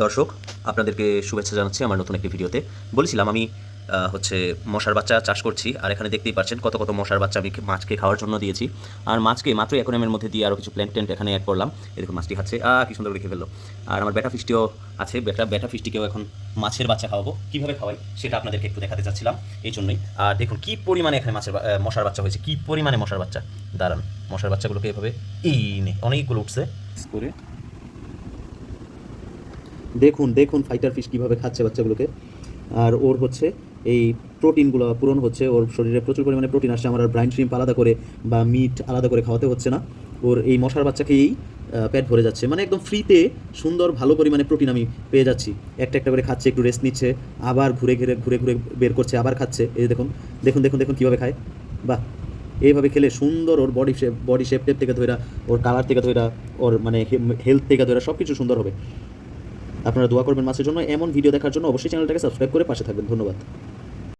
দর্শক, আপনাদেরকে শুভেচ্ছা জানাচ্ছি আমার নতুন একটি ভিডিওতে। বলেছিলাম আমি হচ্ছে মশার বাচ্চা চাষ করছি, আর এখানে দেখতেই পাচ্ছেন কত কত মশার বাচ্চা আমি মাছকে খাওয়ার জন্য দিয়েছি। আর মাছকে মাত্র অ্যাকোয়ারিয়ামের মধ্যে দিয়ে আরও কিছু প্ল্যান্ট এখানে অ্যাড করলাম। এই দেখুন মাছটি খাচ্ছে, কি সুন্দর করে খেয়ে ফেললো। আর আমার ব্যাটা ফিশটিও আছে, ব্যাটা ফিশটিকেও এখন মাছের বাচ্চা খাওয়াবো। কীভাবে খাওয়াই সেটা আপনাদেরকে একটু দেখাতে চাচ্ছিলাম, এই জন্যই। আর দেখুন কী পরিমাণে এখানে মশার বাচ্চা হয়েছে, কী পরিমাণে মশার বাচ্চা। দাঁড়ান, মশার বাচ্চাগুলোকে এভাবে অনেকগুলো উঠছে করে। দেখুন দেখুন ফাইটার ফিশ কীভাবে খাচ্ছে বাচ্চাগুলোকে। আর ওর হচ্ছে এই প্রোটিনগুলো পূরণ হচ্ছে, ওর শরীরে প্রচুর পরিমাণে প্রোটিন আসছে। আমার আর ব্রাইন শ্রিম্প আলাদা করে বা মিট আলাদা করে খাওয়াতে হচ্ছে না, ওর এই মশার বাচ্চাকেই পেট ভরে যাচ্ছে। মানে একদম ফ্রিতে সুন্দর ভালো পরিমাণে প্রোটিন আমি পেয়ে যাচ্ছি। একটা একটা করে খাচ্ছে, একটু রেস্ট নিচ্ছে, আবার ঘুরে ঘুরে বের করছে, আবার খাচ্ছে। এই দেখুন দেখুন দেখুন দেখুন কীভাবে খায়। বাহ, এইভাবে খেলে সুন্দর ওর বডি শেপটের থেকে ধরে, ওর কালার থেকে ধরে, ওর মানে হেলথ থেকে ধরে সব কিছু সুন্দর হবে। আপনারা দোয়া করবেন মাছের জন্য। এমন ভিডিও দেখার জন্য অবশ্যই চ্যানেলটাকে সাবস্ক্রাইব করে পাশে থাকবেন। ধন্যবাদ।